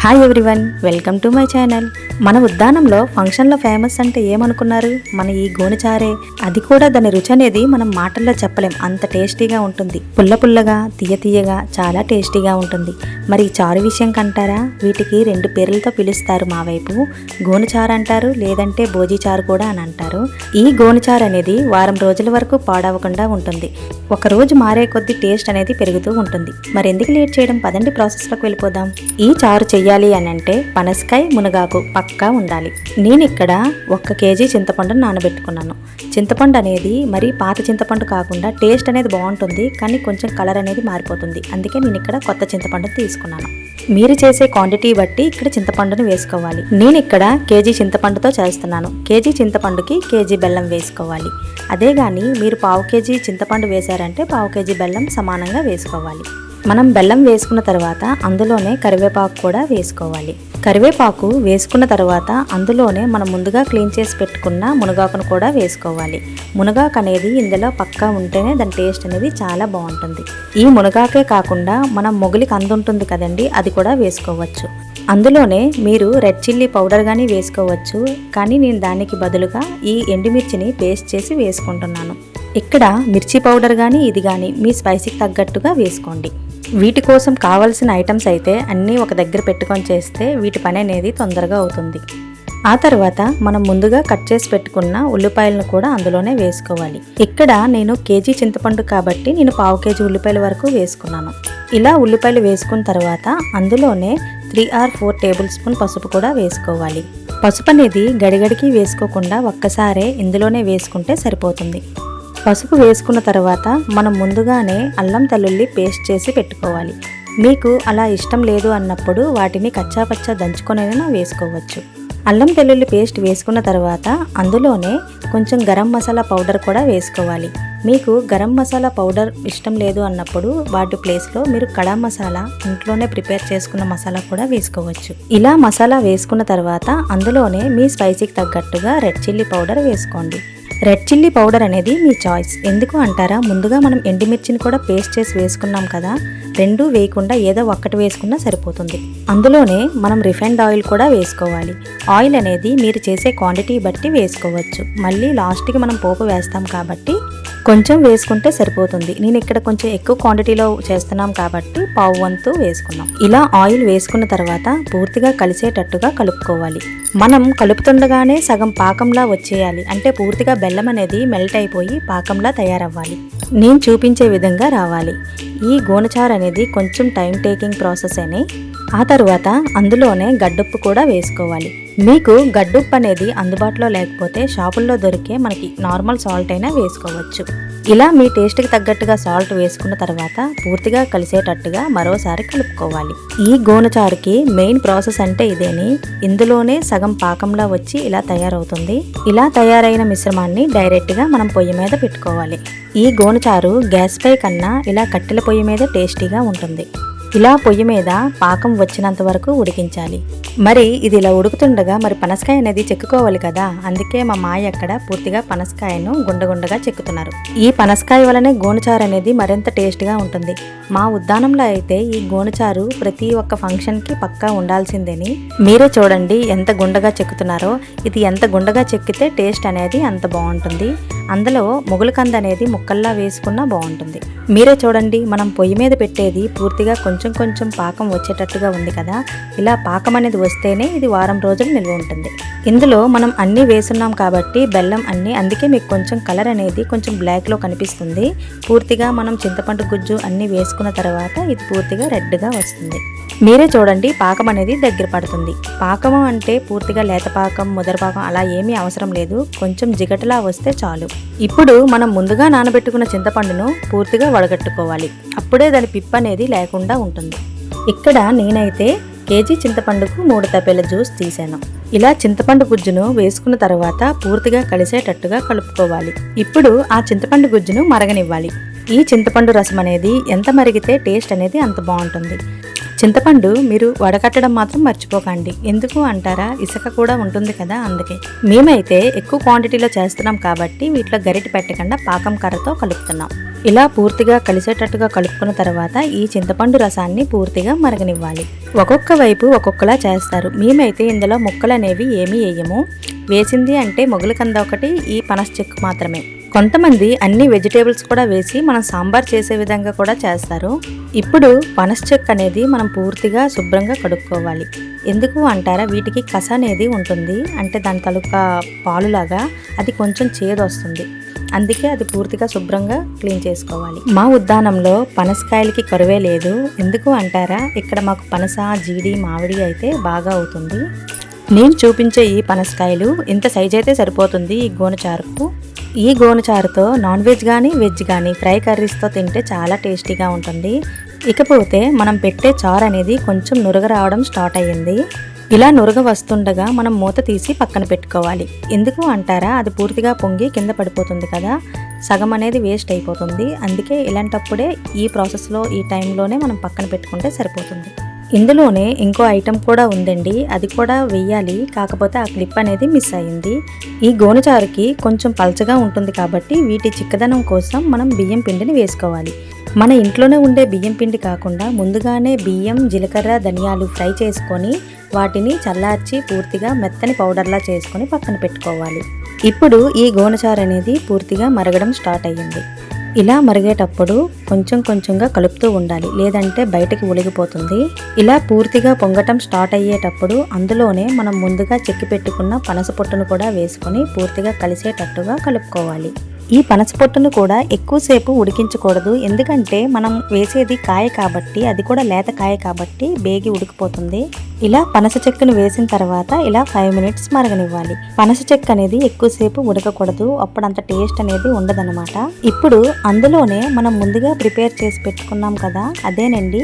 Hi everyone, welcome to my channel. మన ఉద్యానంలో ఫంక్షన్లో famous అంటే ఏమనుకున్నారు? మన ఈ గోనుచారే. అది కూడా దాని రుచి అనేది మనం మాటల్లో చెప్పలేం, అంత టేస్టీగా ఉంటుంది. పుల్ల పుల్లగా, తీయ తీయగా, చాలా టేస్టీగా ఉంటుంది. మరి ఈ చారు విషయం కంటారా? వీటికి రెండు పేర్లతో పిలుస్తారు మా వైపు. గోనుచారు అంటారు, లేదంటే బోజీ చారు కూడా అని అంటారు. ఈ గోనుచారు అనేది వారం రోజుల వరకు పాడవకుండా ఉంటుంది. ఒక రోజు మారే కొద్దీ టేస్ట్ అనేది పెరుగుతూ ఉంటుంది. మరి ఎందుకు లేట్ చేయడం, పదండి ప్రాసెస్లోకి వెళ్ళిపోదాం. ఈ చారు చెయ్యాలి అని అంటే పనసకాయ, మునగాకు పక్కా ఉండాలి. నేను ఇక్కడ 1 కేజీ చింతపండును నానబెట్టుకున్నాను. చింతపండు అనేది మరి పాత చింతపండు కాకుండా టేస్ట్ అనేది బాగుంటుంది, కానీ కొంచెం కలర్ అనేది మారిపోతుంది. అందుకే నేను ఇక్కడ కొత్త చింతపండును తీసుకున్నాను. మీరు చేసే క్వాంటిటీ బట్టి ఇక్కడ చింతపండును వేసుకోవాలి. నేను ఇక్కడ కేజీ చింతపండుతో చేస్తున్నాను. కేజీ చింతపండుకి కేజీ బెల్లం వేసుకోవాలి. అదే కానీ మీరు 1/2 కేజీ చింతపండు వేశారంటే 1/2 కేజీ బెల్లం సమానంగా వేసుకోవాలి. మనం బెల్లం వేసుకున్న తర్వాత అందులోనే కరివేపాకు కూడా వేసుకోవాలి. కరివేపాకు వేసుకున్న తర్వాత అందులోనే మనం ముందుగా క్లీన్ చేసి పెట్టుకున్న మునగాకును కూడా వేసుకోవాలి. మునగాకు అనేది ఇందులో పక్కా ఉంటేనే దాని టేస్ట్ అనేది చాలా బాగుంటుంది. ఈ మునగాకే కాకుండా మనం మొగులికి అందుంటుంది కదండి, అది కూడా వేసుకోవచ్చు. అందులోనే మీరు రెడ్ చిల్లీ పౌడర్ కానీ వేసుకోవచ్చు, కానీ నేను దానికి బదులుగా ఈ ఎండుమిర్చిని పేస్ట్ చేసి వేసుకుంటున్నాను. ఇక్కడ మిర్చి పౌడర్ కానీ ఇది కానీ మీ స్పైసీకి తగ్గట్టుగా వేసుకోండి. వీటి కోసం కావాల్సిన ఐటమ్స్ అయితే అన్నీ ఒక దగ్గర పెట్టుకొని చేస్తే వీటి పని అనేది తొందరగా అవుతుంది. ఆ తర్వాత మనం ముందుగా కట్ చేసి పెట్టుకున్న ఉల్లిపాయలను కూడా అందులోనే వేసుకోవాలి. ఇక్కడ నేను కేజీ చింతపండు కాబట్టి నేను 1/2 కేజీ ఉల్లిపాయల వరకు వేసుకున్నాను. ఇలా ఉల్లిపాయలు వేసుకున్న తర్వాత అందులోనే 3 or 4 టేబుల్ స్పూన్ పసుపు కూడా వేసుకోవాలి. పసుపు అనేది గడిగడికి వేసుకోకుండా ఒక్కసారే ఇందులోనే వేసుకుంటే సరిపోతుంది. పసుపు వేసుకున్న తర్వాత మనం ముందుగానే అల్లం తెల్లుల్లి పేస్ట్ చేసి పెట్టుకోవాలి. మీకు అలా ఇష్టం లేదు అన్నప్పుడు వాటిని కచ్చాపచ్చా దంచుకొనైనా వేసుకోవచ్చు. అల్లం తెల్లుల్లి పేస్ట్ వేసుకున్న తర్వాత అందులోనే కొంచెం గరం మసాలా పౌడర్ కూడా వేసుకోవాలి. మీకు గరం మసాలా పౌడర్ ఇష్టం లేదు అన్నప్పుడు వాటి ప్లేస్లో మీరు కడా మసాలా ఇంట్లోనే ప్రిపేర్ చేసుకున్న మసాలా కూడా వేసుకోవచ్చు. ఇలా మసాలా వేసుకున్న తర్వాత అందులోనే మీ స్పైసీకి తగ్గట్టుగా రెడ్ చిల్లీ పౌడర్ వేసుకోండి. రెడ్ చిల్లీ పౌడర్ అనేది మీ చాయిస్. ఎందుకు అంటారా, ముందుగా మనం ఎండుమిర్చిని కూడా పేస్ట్ చేసి వేసుకున్నాం కదా, రెండూ వేయకుండా ఏదో ఒక్కటి వేసుకున్నా సరిపోతుంది. అందులోనే మనం రిఫైన్డ్ ఆయిల్ కూడా వేసుకోవాలి. ఆయిల్ అనేది మీరు చేసే క్వాంటిటీ బట్టి వేసుకోవచ్చు. మళ్ళీ లాస్ట్కి మనం పోపు వేస్తాం కాబట్టి కొంచెం వేసుకుంటే సరిపోతుంది. నేను ఇక్కడ కొంచెం ఎక్కువ క్వాంటిటీలో చేస్తున్నాం కాబట్టి 1/2 వంతు వేసుకున్నాం. ఇలా ఆయిల్ వేసుకున్న తర్వాత పూర్తిగా కలిసేటట్టుగా కలుపుకోవాలి. మనం కలుపుతుండగానే సగం పాకంలా వచ్చేయాలి, అంటే పూర్తిగా బెల్లం అనేది మెల్ట్ అయిపోయి పాకంలా తయారవ్వాలి. నేను చూపించే విధంగా రావాలి. ఈ గోనుచారు అనేది కొంచెం టైం టేకింగ్ ప్రాసెస్ అని. ఆ తర్వాత అందులోనే గడ్డుప్పు కూడా వేసుకోవాలి. మీకు గడ్డుప్పు అనేది అందుబాటులో లేకపోతే షాపుల్లో దొరికే మనకి నార్మల్ సాల్ట్ అయినా వేసుకోవచ్చు. ఇలా మీ టేస్ట్కి తగ్గట్టుగా సాల్ట్ వేసుకున్న తర్వాత పూర్తిగా కలిసేటట్టుగా మరోసారి కలుపుకోవాలి. ఈ గోనుచారుకి మెయిన్ ప్రాసెస్ అంటే ఇదేని. ఇందులోనే సగం పాకంలా వచ్చి ఇలా తయారవుతుంది. ఇలా తయారైన మిశ్రమాన్ని డైరెక్ట్గా మనం పొయ్యి మీద పెట్టుకోవాలి. ఈ గోనుచారు గ్యాస్ పై కన్నా ఇలా కట్టెల పొయ్యి మీద టేస్టీగా ఉంటుంది. ఇలా పొయ్యి మీద పాకం వచ్చినంత వరకు ఉడికించాలి. మరి ఇది ఇలా ఉడుకుతుండగా మరి పనసకాయ అనేది చెక్కుకోవాలి కదా, అందుకే మా మాయ అక్కడ పూర్తిగా పనసకాయను గుండగుండగా చెక్కుతున్నారు. ఈ పనసకాయ వలనే గోనుచారు అనేది మరింత టేస్ట్గా ఉంటుంది. మా ఉద్యానంలో అయితే ఈ గోనుచారు ప్రతి ఒక్క ఫంక్షన్కి పక్కా ఉండాల్సిందేని. మీరే చూడండి ఎంత గుండగా చెక్కుతున్నారో. ఇది ఎంత గుండగా చెక్కితే టేస్ట్ అనేది అంత బాగుంటుంది. అందులో ముగులకంద అనేది ముక్కల్లా వేసుకున్నా బాగుంటుంది. మీరే చూడండి, మనం పొయ్యి మీద పెట్టేది పూర్తిగా కొంచెం కొంచెం పాకం వచ్చేటట్టుగా ఉంది కదా. ఇలా పాకం అనేది వస్తేనే ఇది వారం రోజులు నిల్వ ఉంటుంది. ఇందులో మనం అన్నీ వేసున్నాం కాబట్టి బెల్లం అన్నీ, అందుకే మీకు కొంచెం కలర్ అనేది కొంచెం బ్లాక్లో కనిపిస్తుంది. పూర్తిగా మనం చింతపండు గుజ్జు అన్నీ వేసుకున్న తర్వాత ఇది పూర్తిగా రెడ్గా వస్తుంది. మీరే చూడండి, పాకం అనేది దగ్గర పడుతుంది. పాకము అంటే పూర్తిగా లేతపాకం, ముదరపాకం అలా ఏమీ అవసరం లేదు. కొంచెం జిగటలా వస్తే చాలు. ఇప్పుడు మనం ముందుగా నానబెట్టుకున్న చింతపండును పూర్తిగా వడగట్టుకోవాలి. అప్పుడే దాని పిప్ అనేది లేకుండా ఉంటుంది. ఇక్కడ నేనైతే కేజీ చింతపండుకు 3 తప్పెల జ్యూస్ తీసాను. ఇలా చింతపండు గుజ్జును వేసుకున్న తర్వాత పూర్తిగా కలిసేటట్టుగా కలుపుకోవాలి. ఇప్పుడు ఆ చింతపండు గుజ్జును మరగనివ్వాలి. ఈ చింతపండు రసం అనేది ఎంత మరిగితే టేస్ట్ అనేది అంత బాగుంటుంది. చింతపండు మీరు వడకట్టడం మాత్రం మర్చిపోకండి. ఎందుకు అంటారా, ఇసుక కూడా ఉంటుంది కదా, అందుకే. మేమైతే ఎక్కువ క్వాంటిటీలో చేస్తున్నాం కాబట్టి వీటిలో గరిటె పెట్టకుండా పాకం కర్రతో కలుపుతున్నాం. ఇలా పూర్తిగా కలిసేటట్టుగా కలుపుకున్న తర్వాత ఈ చింతపండు రసాన్ని పూర్తిగా మరగనివ్వాలి. ఒక్కొక్క వైపు ఒక్కొక్కలా చేస్తారు. మేమైతే ఇందులో ముక్కలు అనేవి ఏమీ వేయము. వేసింది అంటే మొగల కంద ఒకటి, ఈ పనస చెక్కు మాత్రమే. కొంతమంది అన్ని వెజిటేబుల్స్ కూడా వేసి మనం సాంబార్ చేసే విధంగా కూడా చేస్తారు. ఇప్పుడు పనస చెక్కు అనేది మనం పూర్తిగా శుభ్రంగా కడుక్కోవాలి. ఎందుకు అంటారా, వీటికి కస అనేది ఉంటుంది, అంటే దాని తాలూకా పాలులాగా అది కొంచెం చేదు వస్తుంది. అందుకే అది పూర్తిగా శుభ్రంగా క్లీన్ చేసుకోవాలి. మా ఉద్యానంలో పనసకాయలకి కరువే లేదు. ఎందుకు అంటారా, ఇక్కడ మాకు పనస, జీడి, మామిడి అయితే బాగా అవుతుంది. నేను చూపించే ఈ పనసకాయలు ఇంత సైజ్ అయితే సరిపోతుంది ఈ గోనచారుకు. ఈ గోనచారుతో నాన్ వెజ్ కానీ వెజ్ కానీ ఫ్రై కర్రీస్తో తింటే చాలా టేస్టీగా ఉంటుంది. ఇకపోతే మనం పెట్టే చారు అనేది కొంచెం నురగ రావడం స్టార్ట్ అయ్యింది. ఇలా నురగ వస్తుండగా మనం మూత తీసి పక్కన పెట్టుకోవాలి. ఎందుకు అంటారా, అది పూర్తిగా పొంగి కింద పడిపోతుంది కదా, సగం అనేది వేస్ట్ అయిపోతుంది. అందుకే ఇలాంటప్పుడే ఈ ప్రాసెస్లో ఈ టైంలోనే మనం పక్కన పెట్టుకుంటే సరిపోతుంది. ఇందులోనే ఇంకో ఐటెం కూడా ఉందండి, అది కూడా వెయ్యాలి, కాకపోతే ఆ క్లిప్ అనేది మిస్ అయ్యింది. ఈ గోనచారుకి కొంచెం పల్చగా ఉంటుంది కాబట్టి వీటి చిక్కదనం కోసం మనం బియ్యం పిండిని వేసుకోవాలి. మన ఇంట్లోనే ఉండే బియ్యం పిండి కాకుండా ముందుగానే బియ్యం, జీలకర్ర, ధనియాలు ఫ్రై చేసుకొని వాటిని చల్లార్చి పూర్తిగా మెత్తని పౌడర్లా చేసుకొని పక్కన పెట్టుకోవాలి. ఇప్పుడు ఈ గోనచారు అనేది పూర్తిగా మరగడం స్టార్ట్ అయ్యింది. ఇలా మరిగేటప్పుడు కొంచెం కొంచెంగా కలుపుతూ ఉండాలి, లేదంటే బయటకి ఒలిగిపోతుంది. ఇలా పూర్తిగా పొంగటం స్టార్ట్ అయ్యేటప్పుడు అందులోనే మనం ముందుగా చెక్కి పెట్టుకున్న పనస పొట్టును కూడా వేసుకొని పూర్తిగా కలిసేటట్టుగా కలుపుకోవాలి. ఈ పనస పొట్టును కూడా ఎక్కువసేపు ఉడికించకూడదు, ఎందుకంటే మనం వేసేది కాయ కాబట్టి, అది కూడా లేత కాయ కాబట్టి బేగి ఉడికిపోతుంది. ఇలా పనస చెక్కను వేసిన తర్వాత ఇలా 5 మినిట్స్ మరగనివ్వాలి. పనస చెక్క అనేది ఎక్కువసేపు ఉడకకూడదు, అప్పుడు అంత టేస్ట్ అనేది ఉండదన్నమాట. ఇప్పుడు అందులోనే మనం ముందుగా ప్రిపేర్ చేసి పెట్టుకున్నాం కదా, అదేనండి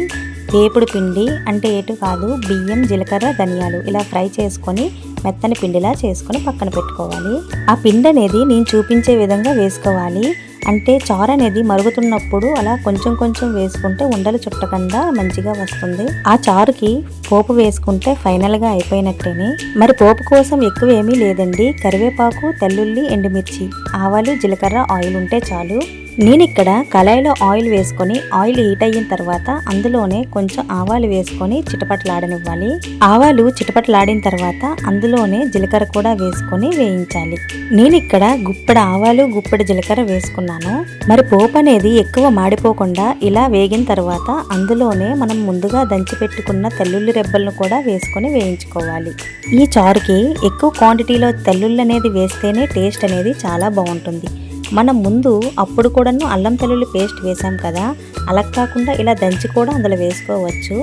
వేపుడు పిండి, అంటే ఏటు కాదు, బియ్యం, జీలకర్ర, ధనియాలు ఇలా ఫ్రై చేసుకొని మెత్తని పిండిలా చేసుకొని పక్కన పెట్టుకోవాలి. ఆ పిండి అనేది నేను చూపించే విధంగా వేసుకోవాలి, అంటే చారు అనేది మరుగుతున్నప్పుడు అలా కొంచెం కొంచెం వేసుకుంటే ఉండలు చుట్టకుండా మంచిగా వస్తుంది. ఆ చారుకి పోపు వేసుకుంటే ఫైనల్గా అయిపోయినట్టేనే. మరి పోపు కోసం ఎక్కువ ఏమీ లేదండి, కరివేపాకు, తెల్లుల్లి, ఎండుమిర్చి, ఆవాలు, జీలకర్ర, ఆయిల్ ఉంటే చాలు. నేను ఇక్కడ కళాయిలో ఆయిల్ వేసుకొని ఆయిల్ హీట్ అయిన తర్వాత అందులోనే కొంచెం ఆవాలు వేసుకొని చిటపటలాడనివ్వాలి. ఆవాలు చిటపటలాడిన తర్వాత అందులోనే జీలకర్ర కూడా వేసుకొని వేయించాలి. నేను ఇక్కడ గుప్పెడు ఆవాలు, గుప్పెడు జీలకర్ర వేసుకున్నాను. మరి పోపు అనేది ఎక్కువ మాడిపోకుండా ఇలా వేగిన తర్వాత అందులోనే మనం ముందుగా దంచి పెట్టుకున్న తెల్లుల్లి రెబ్బలను కూడా వేసుకొని వేయించుకోవాలి. ఈ చారుకి ఎక్కువ క్వాంటిటీలో తెల్లుల్లి అనేది వేస్తేనే టేస్ట్ అనేది చాలా బాగుంటుంది. మనం ముందు అప్పుడు కూడాను అల్లం తెల్లుల్లి పేస్ట్ వేసాం కదా, అలా కాకుండా ఇలా దంచి కూడా అందులో వేసుకోవచ్చు.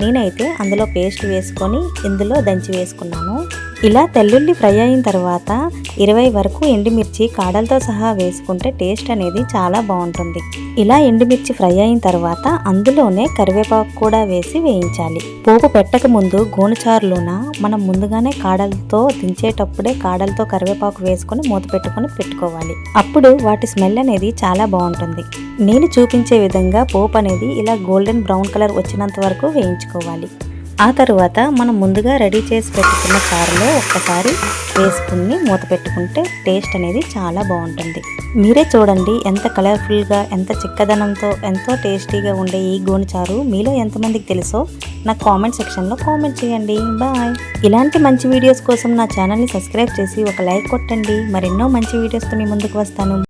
నేనైతే అందులో పేస్ట్ వేసుకొని ఇందులో దంచి వేసుకున్నాను. ఇలా తెల్లుల్లి ఫ్రై అయిన తర్వాత 20 వరకు ఎండుమిర్చి కాడలతో సహా వేసుకుంటే టేస్ట్ అనేది చాలా బాగుంటుంది. ఇలా ఎండుమిర్చి ఫ్రై అయిన తర్వాత అందులోనే కరివేపాకు కూడా వేసి వేయించాలి. పోపు పెట్టక ముందు గోనచారులోన మనం ముందుగానే కాడలతో దించేటప్పుడే కాడలతో కరివేపాకు వేసుకొని మూత పెట్టుకోవాలి. అప్పుడు వాటి స్మెల్ అనేది చాలా బాగుంటుంది. నేను చూపించే విధంగా పోపు అనేది ఇలా గోల్డెన్ బ్రౌన్ కలర్ వచ్చినంత వరకు వేయించుకోవాలి. ఆ తర్వాత మనం ముందుగా రెడీ చేసి పెట్టుకున్న చారులో ఒక్కసారి వేసుకుని మూత పెట్టుకుంటే టేస్ట్ అనేది చాలా బాగుంటుంది. మీరే చూడండి ఎంత కలర్ఫుల్గా, ఎంత చిక్కదనంతో ఎంతో టేస్టీగా ఉండే ఈ గోనచారు మీలో ఎంతమందికి తెలుసో నాకు కామెంట్ సెక్షన్లో కామెంట్ చేయండి. బాయ్. ఇలాంటి మంచి వీడియోస్ కోసం నా ఛానల్ని సబ్స్క్రైబ్ చేసి ఒక లైక్ కొట్టండి. మరెన్నో మంచి వీడియోస్తో మీ ముందుకు వస్తాను.